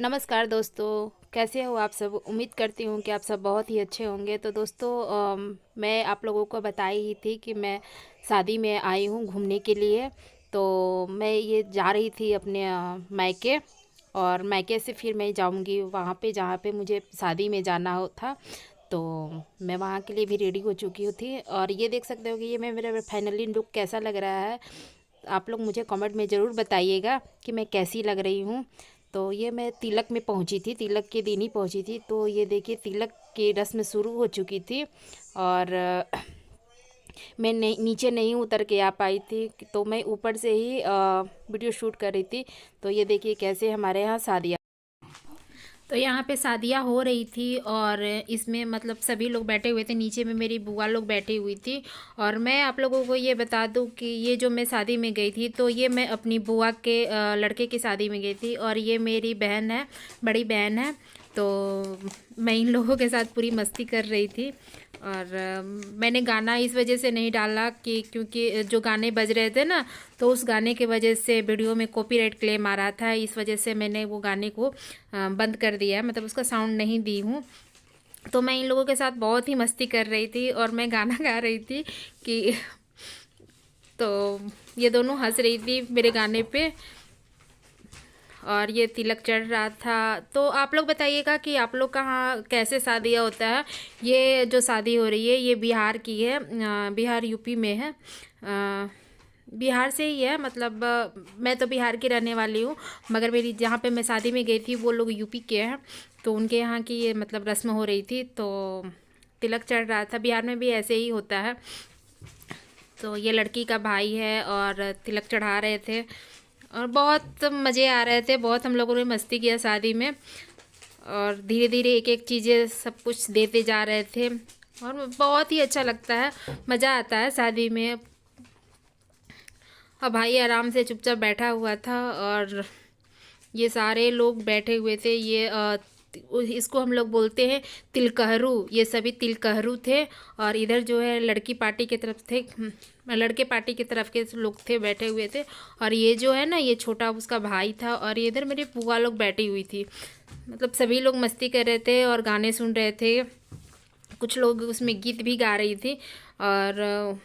नमस्कार दोस्तों, कैसे हो आप सब। उम्मीद करती हूँ कि आप सब बहुत ही अच्छे होंगे। तो दोस्तों मैं आप लोगों को बताई ही थी कि मैं शादी में आई हूँ घूमने के लिए। तो मैं ये जा रही थी अपने मायके, और मायके से फिर मैं जाऊँगी वहाँ पे जहाँ पे मुझे शादी में जाना हो था। तो मैं वहाँ के लिए भी रेडी हो चुकी थी, और ये देख सकते हो कि ये मेरा फाइनली लुक कैसा लग रहा है। आप लोग मुझे कमेंट में ज़रूर बताइएगा कि मैं कैसी लग रही हूँ। तो ये मैं तिलक में पहुँची थी, तिलक के दिन ही पहुँची थी। तो ये देखिए तिलक की रस्म शुरू हो चुकी थी, और मैं नीचे नहीं उतर के आ पाई थी, तो मैं ऊपर से ही वीडियो शूट कर रही थी। तो ये देखिए कैसे हमारे यहाँ शादियाँ, तो यहाँ पे शादियाँ हो रही थी, और इसमें मतलब सभी लोग बैठे हुए थे। नीचे में मेरी बुआ लोग बैठी हुई थी। और मैं आप लोगों को ये बता दूँ कि ये जो मैं शादी में गई थी, तो ये मैं अपनी बुआ के लड़के की शादी में गई थी, और ये मेरी बहन है, बड़ी बहन है। तो मैं इन लोगों के साथ पूरी मस्ती कर रही थी। और मैंने गाना इस वजह से नहीं डाला कि क्योंकि जो गाने बज रहे थे ना, तो उस गाने की वजह से वीडियो में कॉपीराइट क्लेम आ रहा था। इस वजह से मैंने वो गाने को बंद कर दिया है, मतलब उसका साउंड नहीं दी हूँ। तो मैं इन लोगों के साथ बहुत ही मस्ती कर रही थी, और मैं गाना गा रही थी कि तो ये दोनों हंस रही थी मेरे गाने पे, और ये तिलक चढ़ रहा था। तो आप लोग बताइएगा कि आप लोग कहाँ कैसे शादियाँ होता है। ये जो शादी हो रही है ये बिहार की है, बिहार यूपी में है। बिहार से ही है, मतलब मैं तो बिहार की रहने वाली हूँ, मगर मेरी जहाँ पे मैं शादी में गई थी वो लोग यूपी के हैं। तो उनके यहाँ की ये मतलब रस्म हो रही थी, तो तिलक चढ़ रहा था। बिहार में भी ऐसे ही होता है। तो ये लड़की का भाई है, और तिलक चढ़ा रहे थे, और बहुत मज़े आ रहे थे। बहुत हम लोगों ने मस्ती किया शादी में, और धीरे धीरे एक एक चीज़ें सब कुछ देते जा रहे थे, और बहुत ही अच्छा लगता है, मज़ा आता है शादी में। और भाई आराम से चुपचाप बैठा हुआ था, और ये सारे लोग बैठे हुए थे। ये इसको हम लोग बोलते हैं तिलकहरू। ये सभी तिलकहरू थे, और इधर जो है लड़की पार्टी की तरफ थे, लड़के पार्टी की तरफ के लोग थे बैठे हुए थे। और ये जो है ना, ये छोटा उसका भाई था, और ये इधर मेरी बुआ लोग बैठी हुई थी। मतलब सभी लोग मस्ती कर रहे थे और गाने सुन रहे थे। कुछ लोग उसमें गीत भी गा रही थी, और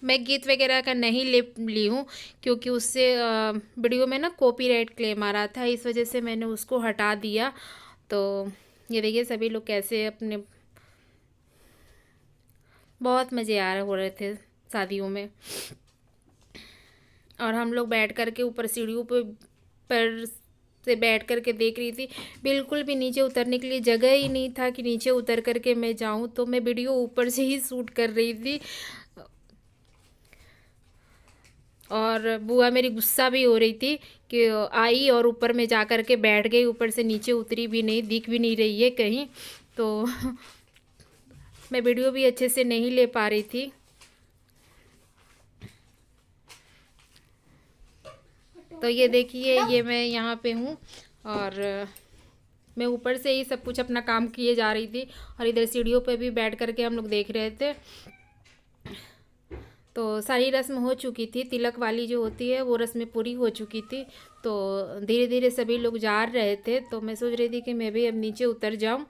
मैं गीत वगैरह का नहीं ले ली हूँ, क्योंकि उससे वीडियो में ना कॉपीराइट क्लेम आ रहा था। इस वजह से मैंने उसको हटा दिया। तो ये देखिए सभी लोग कैसे अपने बहुत मज़े आ रहे हो रहे थे शादियों में। और हम लोग बैठ कर के ऊपर सीढ़ियों पर से बैठ कर के देख रही थी। बिल्कुल भी नीचे उतरने के लिए जगह ही नहीं था कि नीचे उतर कर के मैं जाऊं, तो मैं वीडियो ऊपर से ही शूट कर रही थी। और बुआ मेरी गुस्सा भी हो रही थी कि आई और ऊपर में जा कर के बैठ गई, ऊपर से नीचे उतरी भी नहीं, दिख भी नहीं रही है कहीं। तो मैं वीडियो भी अच्छे से नहीं ले पा रही थी। तो ये देखिए ये मैं यहाँ पे हूँ, और मैं ऊपर से ही सब कुछ अपना काम किए जा रही थी, और इधर सीढ़ियों पे भी बैठ कर के हम लोग देख रहे थे। तो सारी रस्म हो चुकी थी, तिलक वाली जो होती है वो रस्में पूरी हो चुकी थी। तो धीरे धीरे सभी लोग जा रहे थे, तो मैं सोच रही थी कि मैं भी अब नीचे उतर जाऊं।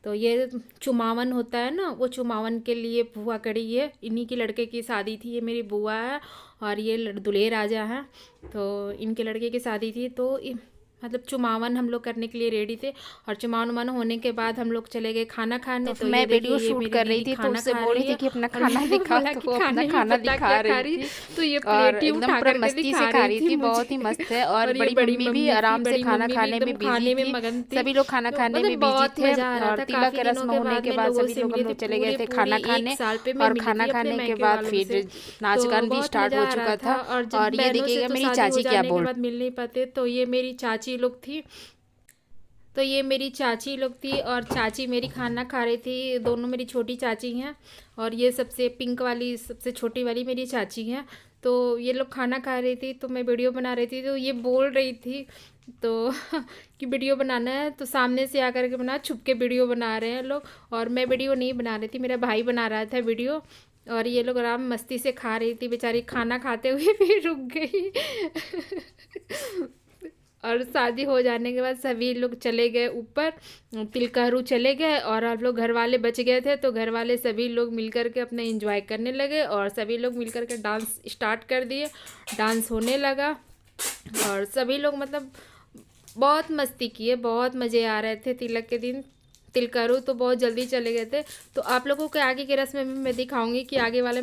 तो ये चुमावन होता है ना, वो चुमावन के लिए बुआ कड़ी है, इन्हीं की लड़के की शादी थी। ये मेरी बुआ है, और ये दूल्हे राजा हैं। तो इनके लड़के की शादी थी, तो मतलब चुमावन हम लोग करने के लिए रेडी थे। और चुमावन उमान होने के बाद हम लोग चले गए खाना खाने। तो मैं ये देखिए वीडियो ये शूट मेरी कर रही दीदी थी, तो खाना उससे खा बोल रही रही थी है, कि अपना और खाना मैंने दिखा, बोला तो कि वो अपना खाने में खाना पता दिखा क्या खा रही रही। थी, तो ये और प्लेट ही एकदम उठा पूरा करके मस्ती से दिखा खा रही रही थी थी, मुझे। बहुत ही मस्त है। और और ये बड़ी बड़ी मम्मी भी मम्मी थी, आराम से बड़ी खाना मम्मी भी खाने में एकदम बिजी खाने में थी। मगन थी। सभी लोग खाना तो खाने मतलब में बिजी बहुत थे, मज़ा आ रहा और था। तिलक काफ़ी दिनों रस्म के होने बाद के मैं बाद लोगों सभी से लोग हम मिली थी, लोग चले गए पूरे थे पूरे खाना एक खाने। साल पे मैं और मिली खाना थी अपने खाने के मायके बाद वालों से। फिर नाच तो गान भी बहुत स्टार्ट मज़ा हो आ रहा चुका था। था। और जब और ये बहनों से देखिएगा तो मेरी शादी हो चाची क्या जाने के बोल, बाद मिल नहीं पाते। तो ये मेरी चाची लोग थी, तो ये मेरी चाची लोग थी, और चाची मेरी खाना खा रही थी। दोनों मेरी छोटी चाची हैं, और ये सबसे पिंक वाली सबसे छोटी वाली मेरी चाची हैं। तो ये लोग खाना खा रही थी, तो मैं वीडियो बना रही थी। तो ये बोल रही थी तो कि वीडियो बनाना है, तो सामने से आकर के बना, छुप के वीडियो बना रहे हैं लोग। और मैं वीडियो नहीं बना रही थी, मेरा भाई बना रहा था वीडियो। और ये लोग आराम मस्ती से खा रही थी, बेचारी खाना खाते हुए भी रुक गई। और शादी हो जाने के बाद सभी लोग चले गए ऊपर, तिलकारू चले गए और आप लोग घर वाले बच गए थे। तो घर वाले सभी लोग मिलकर के अपना एंजॉय करने लगे और सभी लोग मिलकर के डांस स्टार्ट कर दिए। डांस होने लगा और सभी लोग मतलब बहुत मस्ती किए, बहुत मज़े आ रहे थे तिलक के दिन। तिलकारू तो बहुत जल्दी चले गए थे। तो आप लोगों के आगे की रस्म में मैं दिखाऊंगी कि आगे वाले